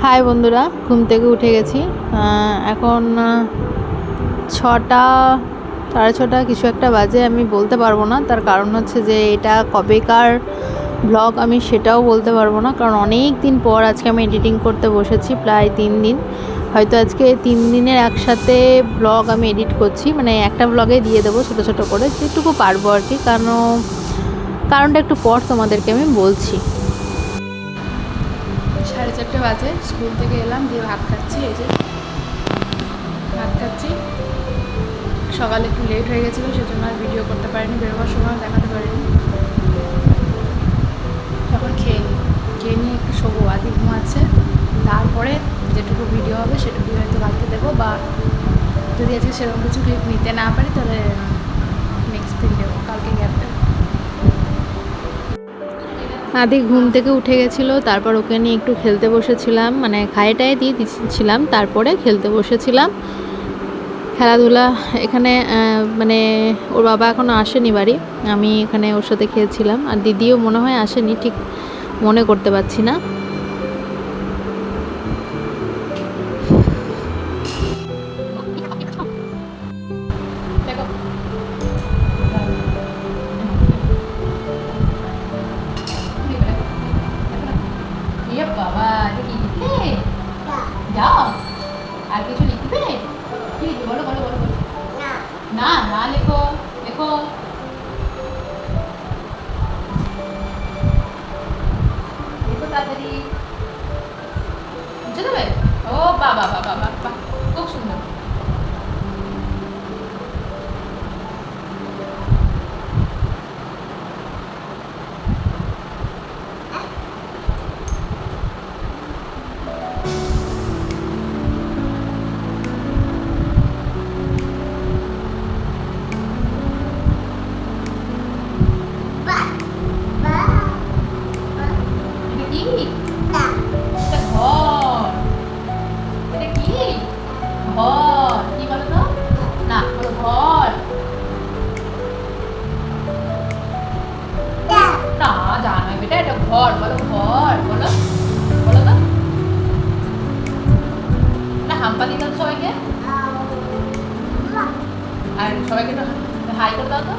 High বন্ধুরা, ঘুম থেকে উঠে গেছি। এখন 6টা 6:30 কিছু একটা বাজে। আমি বলতে পারবো না, তার কারণ হচ্ছে যে এটা কবেকার ব্লগ আমি সেটাও বলতে পারবো না, কারণ অনেক দিন পর আজকে আমি এডিটিং করতে বসেছি। প্রায় 3 দিন, হয়তো আজকে 3 দিনের একসাথে ব্লগ আমি এডিট করছি, মানে একটা ব্লগে দিয়ে দেবো ছোটো ছোটো করে, যেটুকু পারবো আর কি। কারণটা একটু পর তোমাদেরকে আমি বলছি। 4:30 বাজে, স্কুল থেকে এলাম, দিয়ে ভাত খাচ্ছি। এই যে ভাত খাচ্ছি। সকালে একটু লেট হয়ে গেছিলো, সেজন্য আর ভিডিও করতে পারিনি, বেরোবার সময় দেখাতে পারিনি। তখন খেয়ে নিয়ে একটু শোবো, আদি ঘুমাচ্ছে। তারপরে যেটুকু ভিডিও হবে সেটুকু হয়তো কালকে দেবো, বা যদি আজকে সেরকম কিছু ক্লিপ নিতে না পারি তাহলে নেক্সট দিন দেবো, কালকে গ্যাপ দেবো। আদি ঘুম থেকে উঠে গেছিলো, তারপর ওকে নিয়ে একটু খেলতে বসেছিলাম, মানে খাইয়ে দিয়ে দিচ্ছিলাম, তারপরে খেলতে বসেছিলাম। খেলাধুলা এখানে মানে ওর বাবা এখনও আসেনি বাড়ি, আমি এখানে ওর সাথে খেলছিলাম। আর দিদিও মনে হয় আসেনি, ঠিক মনে করতে পারছি না। বাবা এটা কি লিখলে? যাও আর কিছু লিখবে? কি লিখবে বলো বলো বলো বলো। না না লেখো লেখো। লেখো তাড়াতাড়ি, বুঝে দেবে? ও বাবা বাবা বাবা, খুব সুন্দর। ঘর বলো, ঘর বলো বলো তো। না হাম্পা দিতে হবে সবাইকে, আর সবাইকে তো হাই করে দাও তো।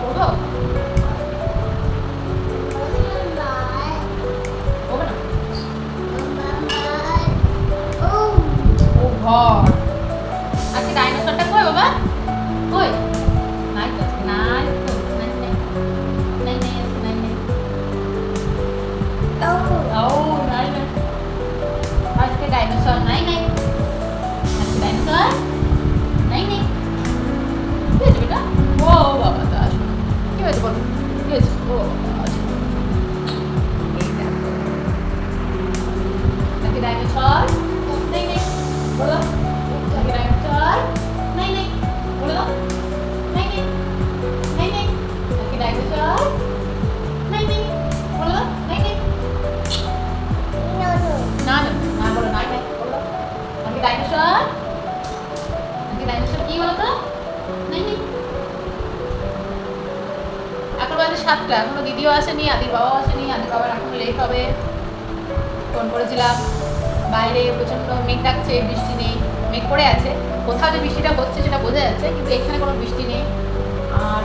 করবো ও ঘর। আজকে ডাইনোসরটা কই বাবা? কই? নাই তো, নাই তো, নাই নাই নাই নাই আজকে নাই নাই। ও নাই নাই, আজকে ডাইনোসর নাই নাই, আজকে ডাইনোসর নাই নাই। কি হয়েছে বেটা? ও বাবা তো আসো, কি হয়েছে বলো, কি হয়েছে? ও বাবা এই দেখো, আজকে ডাইনোসর নাই নাই বলো, আজকে ডাইনোসর নাই নাই বলো, নাই নাই নাই নাই, আজকে ডাইনোসর নাই নাই বলো, নাই নাই না না না বলো, নাই নাই বলো, আজকে ডাইনোসর, আজকে ডাইনোসর কি বলো তো, নাই নাই। এখন বাজে 7টা, এখনো দিদিও আসেনি, আদির বাবাও আসেনি, আদির বাবার এখন লেট হবে। ফোন করেছিলাম, বাইরে প্রচণ্ড মেঘ ডাকছে, বৃষ্টি নেই, মেঘ করে আছে। কোথাও যে বৃষ্টিটা হচ্ছে সেটা বোঝা যাচ্ছে, কিন্তু এখানে কোনো বৃষ্টি নেই। আর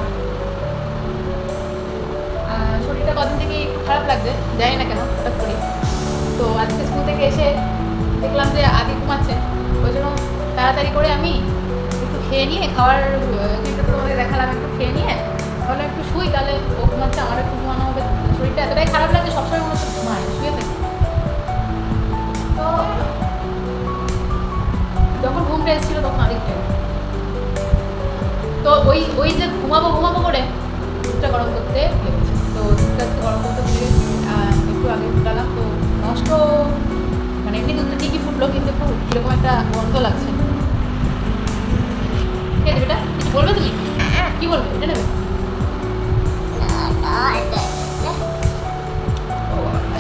শরীরটা কদিন থেকে একটু খারাপ লাগছে, জানি না কেন হঠাৎ করে। তো আজকে স্কুল থেকে এসে দেখলাম যে আদি ঘুমাচ্ছে, ওই জন্য তাড়াতাড়ি করে আমি একটু খেয়ে নিয়ে, খাওয়ার ক্লিপটা তোমাদের দেখালাম, একটু খেয়ে নিয়ে তাহলে একটু শুই, তাহলে ও ঘুমাচ্ছে, আমার একটু ঘুমানো হবে। শরীরটা এতটাই খারাপ লাগছে, সবসময় মনে হচ্ছে ঘুমায়, শুয়ে থাকি। তো যখন ঘুমটা এসেছিল তখন আদিকটা, তো ওই যে ঘুমাবো ঘুমাবো করে দুধটা গরম করতে ভেবেছি, তো দুধটা গরম করতে ভুলে গেছি। একটু আগে ফুটালাম, তো নষ্ট, মানে এমনি দুধটা ঠিকই ফুটলো, কিন্তু একটু কীরকম একটা গন্ধ লাগছে। ঠিক আছে বেটা, কিছু বলবে তুমি? কি বলবে, এটা নেবে?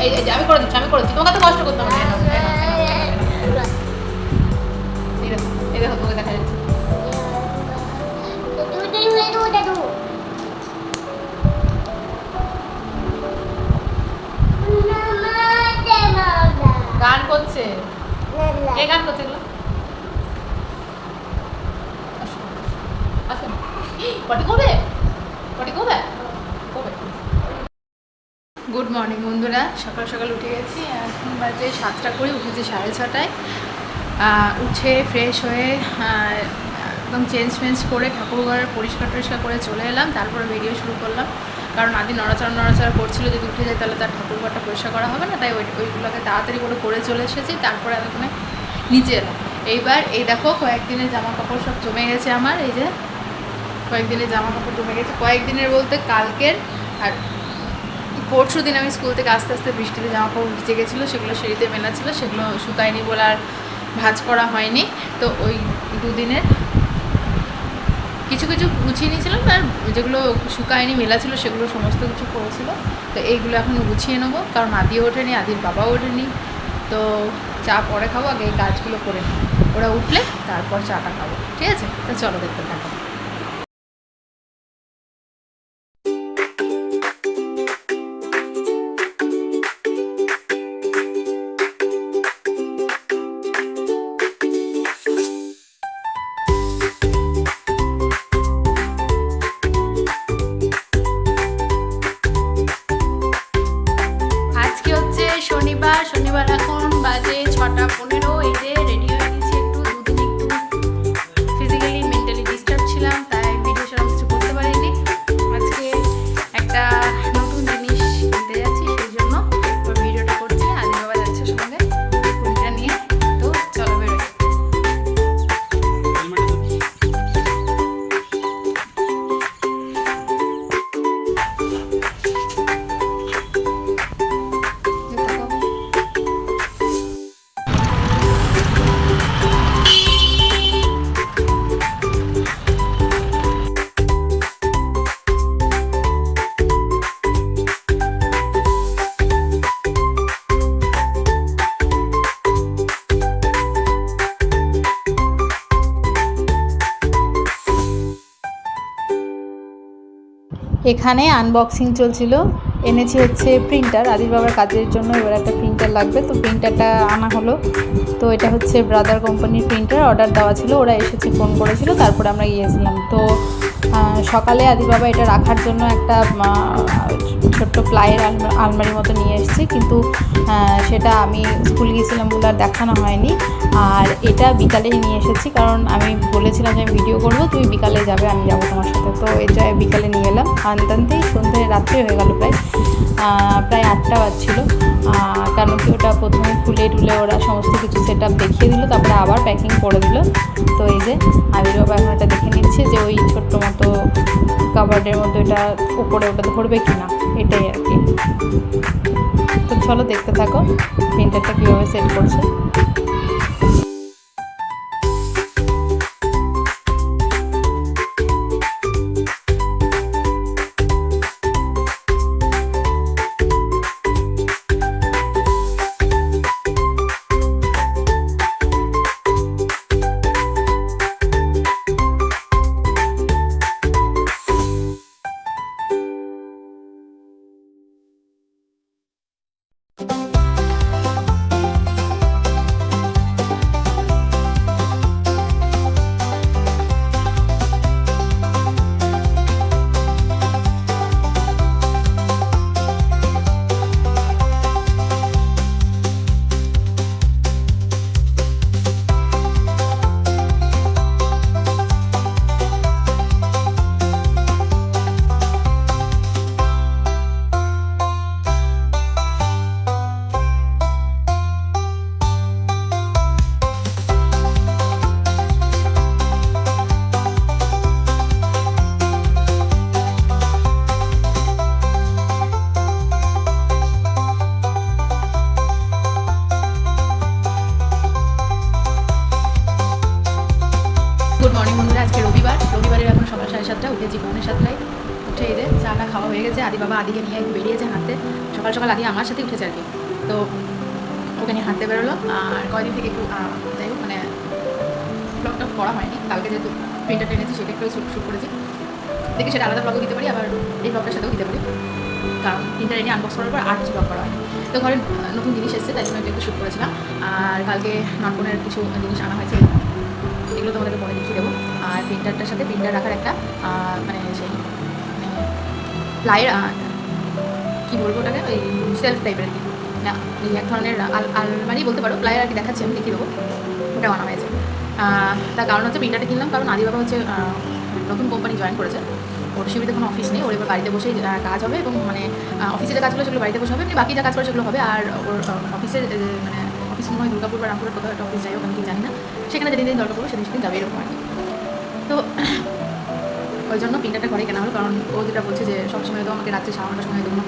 এই আমি করে দিচ্ছি, আমি করে দিচ্ছি, তোমাকে তো কষ্ট করতে হবে না। এই দেখো তোমাকে দেখা যাচ্ছে। কে গান করছে এগুলো? পটি কবে? পটি কবে? কবে? গুড মর্নিং বন্ধুরা, সকাল সকাল উঠে গেছি। এখন বাজে 7টা করে, উঠেছি 6:30টায়। উঠে ফ্রেশ হয়ে একদম চেঞ্জ করে ঠাকুরঘর পরিষ্কার করে চলে এলাম। তারপরে ভিডিও শুরু করলাম, কারণ আদি নড়াচড়া করছিল, যদি উঠে যায় তাহলে তার ঠাকুরঘরটা পরিষ্কার করা হবে না, তাই ওইগুলোকে তাড়াতাড়ি করে চলে এসেছি। তারপরে আমি ওখানে নিচে এলাম। এইবার এই দেখো কয়েকদিনের জামা কাপড় সব জমে গেছে আমার। এই যে কয়েকদিনের জামা কাপড় জমে গেছে, কয়েকদিনের বলতে কালকের আর পরশু দিন আমি স্কুল থেকে আস্তে আস্তে বৃষ্টিতে জামা কাপড় ভিজে গেছিলো, সেগুলো সিঁড়িতে মেলা ছিল, সেগুলো শুকায়নি বলে আর ভাঁজ করা হয়নি। তো ওই দুদিনের কিছু গুছিয়ে নিয়েছিলাম, আর যেগুলো শুকায়নি মেলা ছিল সেগুলো সমস্ত কিছু করেছিল। তো এইগুলো এখন গুছিয়ে নেবো, কারণ আদিও ওঠেনি, আদির বাবাও ওঠেনি। তো চা পরে খাবো, আগে এই কাজগুলো করে নিই, ওরা উঠলে তারপর চাটা খাবো। ঠিক আছে, তো চলো দেখতে থাকো। শনিবার এখন বাজে 6:15। এই যে রেডি হয়ে গেছি, একটু দুদিন একটু ফিজিক্যালি মেন্টালি ডিস্টার্ব ছিলাম, তাই ভিডিও সেরকম কিছু করতে পারিনি। আজকে একটা নতুন জিনিস কিনতে যাচ্ছি, সেই জন্য ভিডিওটা করছি। আদি বাবা যাচ্ছে সঙ্গে কুড়িটা নিয়ে, তো চলো বেরোই। এখানে আনবক্সিং চলছিল। এনেছি হচ্ছে প্রিন্টার, আদির বাবার কাজের জন্য এবার একটা প্রিন্টার লাগবে, তো প্রিন্টারটা আনা হলো। তো এটা হচ্ছে ব্রাদার কোম্পানির প্রিন্টার, অর্ডার দেওয়া ছিল, ওরা এসেছে, ফোন করেছিল, তারপরে আমরা গিয়েছিলাম। তো সকালে আদির বাবা এটা রাখার জন্য একটা ছোট্ট প্লাইয়ের আলমারির মতো নিয়ে এসেছি, কিন্তু সেটা আমি স্কুল গিয়েছিলাম বলে আর দেখানো হয়নি। আর এটা বিকালেই নিয়ে এসেছি, কারণ আমি বলেছিলাম যে আমি ভিডিও করবো, তুমি বিকালে যাবে, আমি যাবো তোমার সাথে। তো এটা বিকালে নিয়ে এলাম, আনতেই সন্ধ্যে রাত্রে হয়ে গেল, প্রায় 8টা বাজছিল। কারণ কি ওটা প্রথমে খুলে টুলে ওরা সমস্ত কিছু সেট আপ দেখিয়ে দিল, তারপরে আবার প্যাকিং করে দিল। তো এই যে আদির বাবা এখন এটা দেখে নিচ্ছে যে ওই ছোট্ট মতো কাভার্ডের মধ্যে এটা উপরে ওটা ধরবে কি না, এটাই আর কি। তো চলো দেখতে থাকো প্রিন্টারটা কীভাবে সেট করছে। গুড মর্নিং বন্ধুরা, আজকে রবিবারের এখন সকাল 7:30 উঠেছি, 7:45 উঠে এদের চাটা খাওয়া হয়ে গেছে। আদি বাবা আদিকে নিয়ে বেরিয়েছে হাঁটতে, সকাল সকাল আদি আমার সাথে উঠেছে আর কি। তো ওকে নিয়ে হাঁটতে বেরোলো। আর কয়েকদিন থেকে একটু যাই হোক মানে ব্লগটা করা হয়নি, কালকে যেহেতু প্রিন্টারটা এনেছি সেটা একটু শ্যুট করেছি। থেকে সেটা আলাদা ব্লগও দিতে পারি, আবার এই ব্লগটার সাথেও দিতে পারি, কারণ প্রিন্টার এনে আনবক্স করার পর আর কিছু ব্লগ করা হয়। তো ঘরে নতুন জিনিস এসেছে, তাই জন্য একটু শ্যুট করেছিলাম। আর কালকে নটবনের কিছু জিনিস আনা হয়েছে, এগুলো তোমাদেরকে পরে দেখিয়ে দেবো। আর প্রিন্টারটার সাথে প্রিন্টার রাখার একটা মানে সেই মানে প্লাইয়ের কী বলবো ওটাকে, ওই সেলফ টাইপের আর কি, না এই এক ধরনের আলমারি বলতে পারো, প্লাইয়ের আর কি, দেখাচ্ছি আমি, দেখিয়ে দেবো। ওটাও আনা হয়েছে। তার কারণ হচ্ছে প্রিন্টারটা কিনলাম কারণ আদি বাবা হচ্ছে নতুন কোম্পানি জয়েন করেছে, ওর শিবিতে কোনো অফিস নেই, ওর এবার বাড়িতে বসেই কাজ হবে, এবং মানে অফিসে যে কাজগুলো সেগুলো বাড়িতে বসে হবে, বাকি যা কাজ করে সেগুলো হবে। আর ওর অফিসের মানে অফিস মনে হয় দুর্গাপুর বা রামপুরের কোথাও একটা অফিস, যাই হোক আমি ঠিক জানি না, সেখানে যেদিন দিন দরকার পড়বে সেদিন সেদিন যাবে এরকম আর কি। তো ওই জন্য প্রিন্টারটা ঘরে কেনা হলো, কারণ ও যেটা বলছে যে সবসময় তো আমাকে রাত্রে 9:30টার সময় দোকান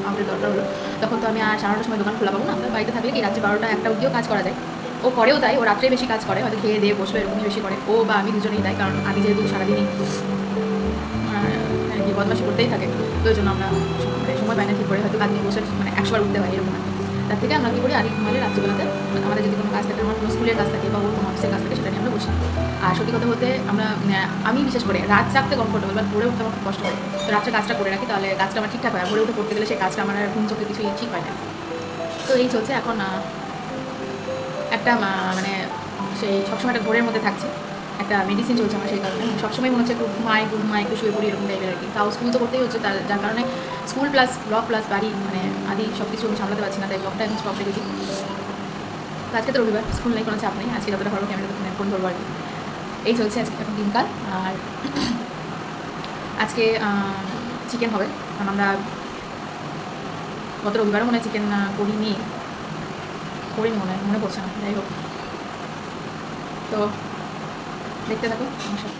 আমাদের দরকার হলো, তখন তো আমি আর 9:30টার সময় দোকান খোলা পাবো না। তো বাড়িতে থাকলে কি রাত্রে 12টা 1টা অবধিও কাজ করা যায়। ও করেও তাই, ও রাত্রে বেশি কাজ করে, হয়তো খেয়ে দিয়ে বসবে এরকমই বেশি করে, ও বা আমি দুজনেই তাই, কারণ আমি যেহেতু সারাদিনই আর কি বদমাশি করতেই থাকে, তো ওই জন্য আমরা সময় পাই না ঠিক করে, হয়তো কাজ নিয়ে বসে মানে 100 বার উঠতে হয় এরকম আর কি। তার থেকে আমরা কী করি, আগে ঘুমালে রাত্রিবেলাতে আমাদের যদি কোনো কাজ থাকে, আমার কোনো স্কুলের কাজ থাকে বা ওর কোনো অফিসের কাজ থাকে, সেটা নিয়ে আমরা বসি। আর সত্যি কথা বলতে আমি বিশেষ করে রাত জাগতে কমফোর্টেবল, বাট ভোরে উঠতে আমার খুব কষ্ট হয়। তো রাত্রে কাজটা করে রাখি, তাহলে কাজটা আমার ঠিকঠাক হয়। ভোরে উঠে করতে গেলে সেই কাজটা আমার ঘুম চোখে কিছুই ঠিক হয় না। তো এই চলছে এখন, একটা মানে সেই সবসময় একটা ঘোরের মধ্যে থাকছে, একটা মেডিসিন চলছে আমার, সেই কারণে সবসময় মনে হচ্ছে একটু ঘুমাই একটু শুয়ে পড়ি এরকম টাইপের আর কি। তাও স্কুল তো করতেই হচ্ছে, যার কারণে স্কুল প্লাস ব্লগ প্লাস বাড়ি মানে আদি সব কিছু আমি সামলাতে পারছি না, তাই ব্লগটা এখন স্টপ রেখেছি। আজকে তো রবিবার, স্কুল নেই, কোনো চাপ নেই, আজকে যতটা ভালো ক্যামেরা ফোন ধরবো আর কি। এই চলছে আজকে এখন দিনকাল। আর আজকে চিকেন হবে, কারণ আমরা গত রবিবারও মনে হয় চিকেন করিনি মনে পড়ছে না, যাই হোক। তো দেখতে থাকো আমার সাথে।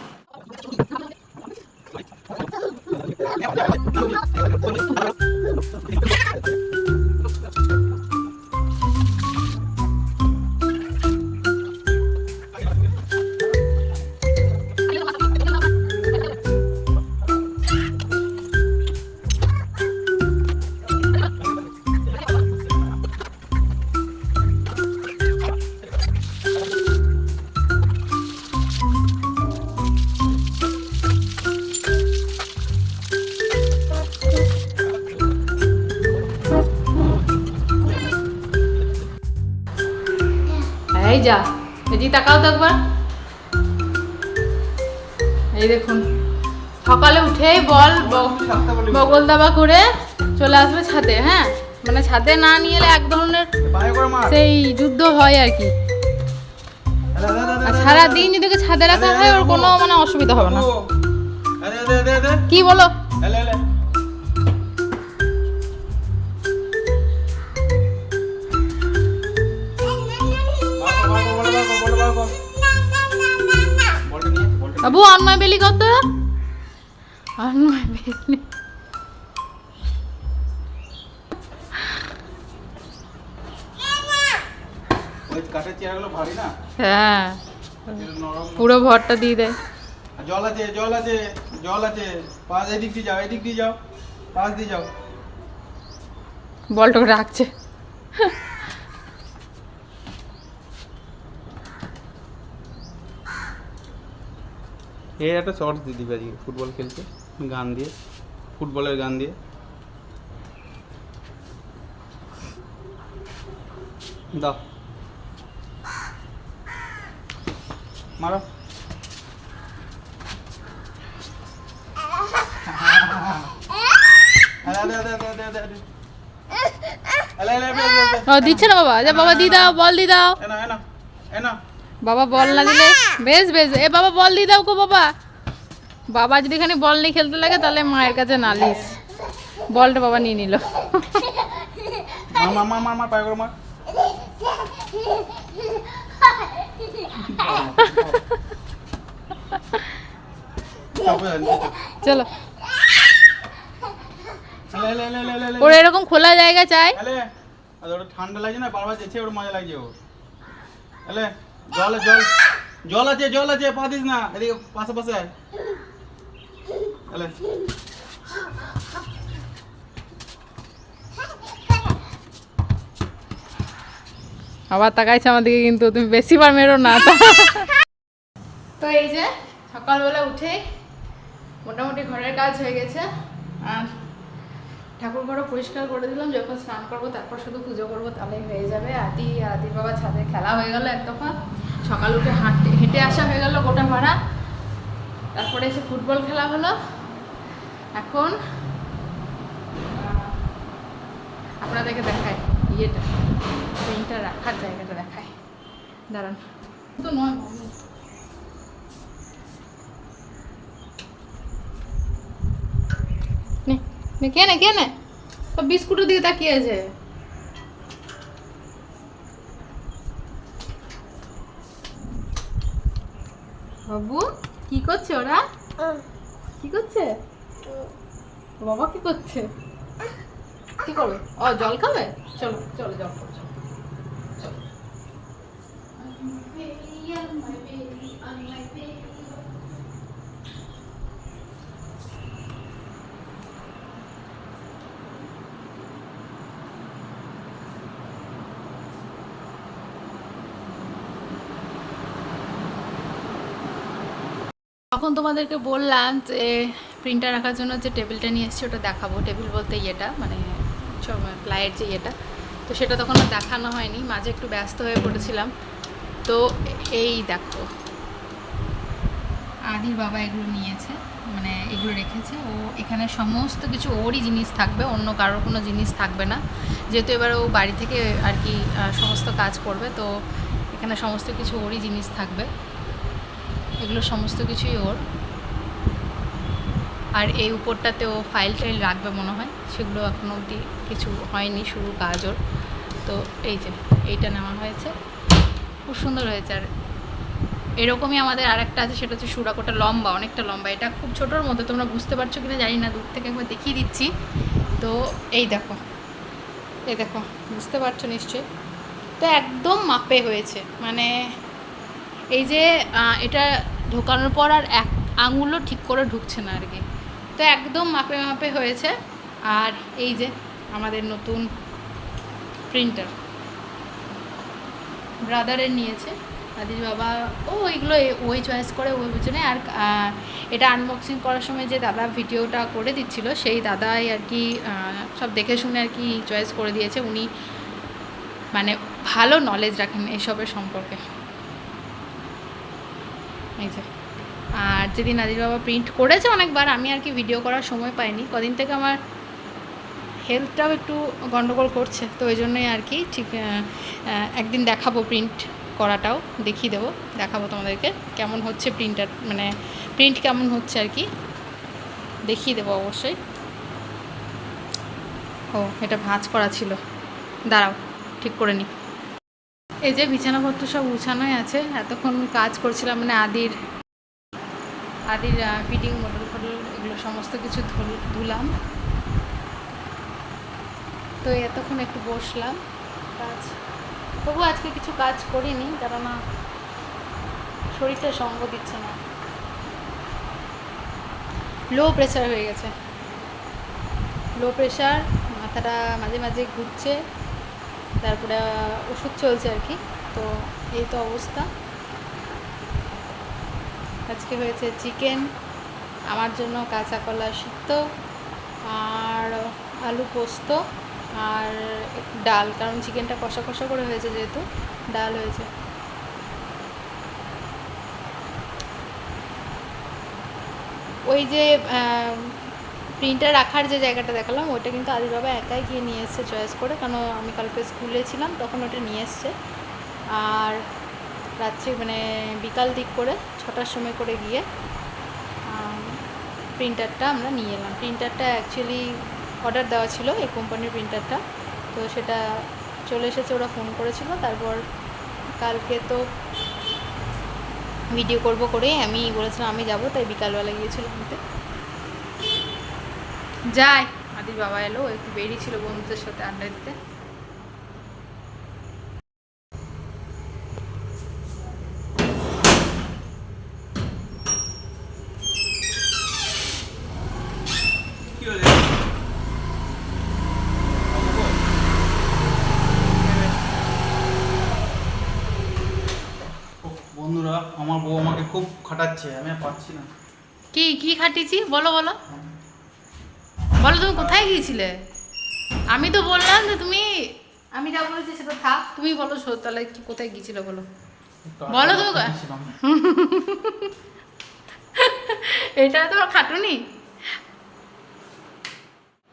এই যা, এদিকে তাকাও তো একবার। এই দেখুন, সকালে উঠেই বগল দাবা করে চলে আসবে ছাদে। হ্যাঁ, মানে ছাদে না নিয়ে এলে এক ধরনের সেই যুদ্ধ হয় আর কি। আর সারাদিন যদি ওকে ছাদে রাখা হয়, ওর কোনো মানে অসুবিধা হবে না। কি বলো? বাবু অন মাই বেলি কত? অন মাই বেলি। হ্যাঁ, পুরো ভরটা দিয়ে দেয়। জল আছে পাশ এদিক দিয়ে যাও পাশ দিয়ে যাও। বলটাকে রাখছে। এই একটা শর্টস দিয়ে দিবে আজকে, ফুটবল খেলছে গান দিয়ে, ফুটবলের গান দিয়ে। দাও মারো। দিচ্ছে না বাবা, যা বাবা দিয়ে দাও, বল দিয়ে দাও। বাবা বল না দিলে বেশ এ বাবা বল দিয়ে দাও গো বাবা। বাবা যদি এখানে বল নিয়ে খেলতে লাগে, তাহলে মায়ের কাছে নালিশ। বলটা বাবা নিয়ে নিল। চলো, ওর এরকম খোলা জায়গা চাই। ঠান্ডা লাগছে না, বারবার যেছে ওর মজা লাগছে। ওর জল আছে পা দিস না, এদিকে পাশে আয়। আবার তাকাইছে আমাদেরকে, কিন্তু তুমি বেশিবার মেরো না। তো এই যে সকালবেলা উঠে মোটামুটি ঘরের কাজ হয়ে গেছে, আর ঠাকুর ঘরও পরিষ্কার করে দিলাম। যখন স্নান করবো তারপর শুধু পুজো করবো, তাহলেই হয়ে যাবে। আদির বাবা ছাদে খেলা হয়ে গেল এক দফা, সকাল উঠে হেঁটে আসা হয়ে গেল গোটা ভাড়া, তারপরে এসে ফুটবল খেলা হলো। এখন আপনাদেরকে দেখায় ইয়েটা, পেনটা রাখার জায়গাটা দেখায়, দাঁড়ান। তো নয় কেনে বিস্কুটের দিকে তাকিয়ে আছে। বাবু কি করছে ওরা? কি করছে বাবা? কি করছে? কি করবে? ও জল খাবে? চলো চলো জল খাবো, চলো। তখন তোমাদেরকে বললাম যে প্রিন্টার রাখার জন্য যে টেবিলটা নিয়ে এসেছি ওটা দেখাবো। টেবিল বলতে ইয়েটা মানে প্লাইয়ের যে ইয়েটা, তো সেটা তখন আর দেখানো হয়নি, মাঝে একটু ব্যস্ত হয়ে পড়েছিলাম। তো এই দেখো, আদির বাবা এগুলো নিয়েছে, মানে এগুলো রেখেছে। ও এখানে সমস্ত কিছু ওরই জিনিস থাকবে, অন্য কারোর কোনো জিনিস থাকবে না, যেহেতু এবার ও বাড়ি থেকে আর কি সমস্ত কাজ করবে। তো এখানে সমস্ত কিছু ওরই জিনিস থাকবে, এগুলো সমস্ত কিছুই ওর। আর এই উপরটাতে ও ফাইল টাইল রাখবে মনে হয়, সেগুলো এখনো অবধি কিছু হয়নি, শুরু কাজ ওর। তো এই যে এইটা নেওয়া হয়েছে, খুব সুন্দর হয়েছে। আর এরকমই আমাদের আরেকটা আছে, সেটা হচ্ছে সুরাকোটা, লম্বা, অনেকটা লম্বা। এটা খুব ছোটোর মধ্যে, তোমরা বুঝতে পারছো কিনা জানি না, দূর থেকে একবার দেখিয়ে দিচ্ছি। তো এই দেখো, এই দেখো, বুঝতে পারছো নিশ্চয়ই। তো একদম মাপে হয়েছে, মানে এই যে এটা ঢোকানোর পর আর এক আঙুলও ঠিক করে ঢুকছে না আর কি। তো একদম মাপে মাপে হয়েছে। আর এই যে আমাদের নতুন প্রিন্টার ব্রাদারের নিয়েছে, আদির বাবা ও এইগুলো ওই চয়েস করে ওই বুঝনে। আর এটা আনবক্সিং করার সময় যে দাদা ভিডিওটা করে দিচ্ছিল, সেই দাদাই আর কি সব দেখে শুনে আর কি চয়েস করে দিয়েছে। উনি মানে ভালো নলেজ রাখেন এসবের সম্পর্কে। এই যে, আর যেদিন আদির বাবা প্রিন্ট করেছে অনেকবার, আমি আর কি ভিডিও করার সময় পাইনি, কদিন থেকে আমার হেলথটাও একটু গন্ডগোল করছে, তো ওই জন্যই আর কি ঠিক একদিন দেখাবো, প্রিন্ট করাটাও দেখিয়ে দেবো, দেখাবো তোমাদেরকে কেমন হচ্ছে প্রিন্টার, মানে প্রিন্ট কেমন হচ্ছে আর কি দেখিয়ে দেবো অবশ্যই। ও এটা ভাঁজ করা ছিল, দাঁড়াও ঠিক করে নিই। এই যে বিছানাপত্র সব গুছানোই আছে, এতক্ষণ কাজ করছিলাম, মানে আদির ফিটিং মোটর ফোটল এগুলো সমস্ত কিছু ধুলাম। তো এতক্ষণ একটু বসলাম কাজ, তবু আজকে কিছু কাজ করিনি, কেননা শরীরটা সঙ্গ দিচ্ছে না, লো প্রেশার হয়ে গেছে, লো প্রেশার, মাথাটা মাঝে মাঝে ঘুরছে, তারপরে ওষুধ চলছে আর কি। তো এই তো অবস্থা। আজকে হয়েছে চিকেন, আমার জন্য কাঁচা কলা সিদ্ধ আর আলু পোস্ত আর ডাল, কারণ চিকেনটা কষা কষা করে হয়েছে যেহেতু, ডাল হয়েছে। ওই যে প্রিন্টার রাখার যে জায়গাটা দেখালাম, ওইটা কিন্তু আদির বাবা একাই গিয়ে নিয়ে এসছে চয়েস করে, কারণ আমি কালকে স্কুলে ছিলাম তখন ওটা নিয়ে এসছে। আর রাত্রি মানে বিকাল দিক করে 6টার সময় করে গিয়ে প্রিন্টারটা আমরা নিয়ে এলাম। প্রিন্টারটা অ্যাকচুয়ালি অর্ডার দেওয়া ছিল এই কোম্পানির প্রিন্টারটা, তো সেটা চলে এসেছে, ওরা ফোন করেছিল। তারপর কালকে তো ভিডিও করব করে আমি বলেছিলাম আমি যাব, তাই বিকালবেলা গিয়েছিলাম নিতে। যাই, আদির বাবা এলো, একটু বেরিয়েছিল বন্ধুদের সাথে আড্ডা দিতে। বন্ধুরা, আমার বউ আমাকে খুব খাটাচ্ছে, আমি আর পারছি না। কি কি খাটিয়েছি বলো বলো বলো, তুমি কোথায় গিয়েছিলে? আমি তো বললাম যে তুমি, আমি যা বলেছি সেটা থাক, তুমি বলো তাহলে কি কোথায় গিয়েছিলে বলো বলো তুমি। এটা তোমার খাটুনি।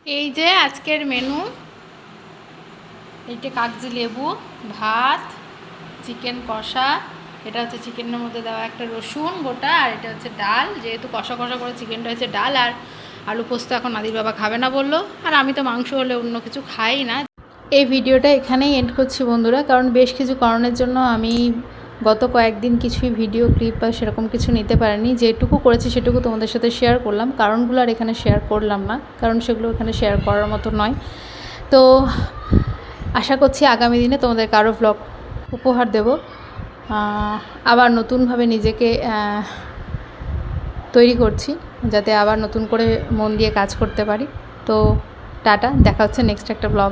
এই যে আজকের মেনু, এইটা কাগজি লেবু, ভাত, চিকেন কষা, এটা হচ্ছে চিকেনের মধ্যে দেওয়া একটা রসুন গোটা, আর এটা হচ্ছে ডাল, যেহেতু কষা কষা করে চিকেনটা হচ্ছে ডাল, আর আলু পোস্ত এখন আদির বাবা খাবে না বললো, আর আমি তো মাংস হলে অন্য কিছু খাই না। এই ভিডিওটা এখানেই এন্ড করছি বন্ধুরা, কারণ বেশ কিছু কারণের জন্য আমি গত কয়েকদিন কিছুই ভিডিও ক্লিপ বা সেরকম কিছু নিতে পারিনি। যেটুকু করেছি সেটুকু তোমাদের সাথে শেয়ার করলাম, কারণগুলো আর এখানে শেয়ার করলাম না, কারণ সেগুলো এখানে শেয়ার করার মতো নয়। তো আশা করছি আগামী দিনে তোমাদেরকে আরও ভ্লগ উপহার দেব, আবার নতুনভাবে নিজেকে তৈরি করছি যাতে আবার নতুন করে মন দিয়ে কাজ করতে পারি। তো টাটা, দেখা হচ্ছে নেক্সট একটা ব্লগে।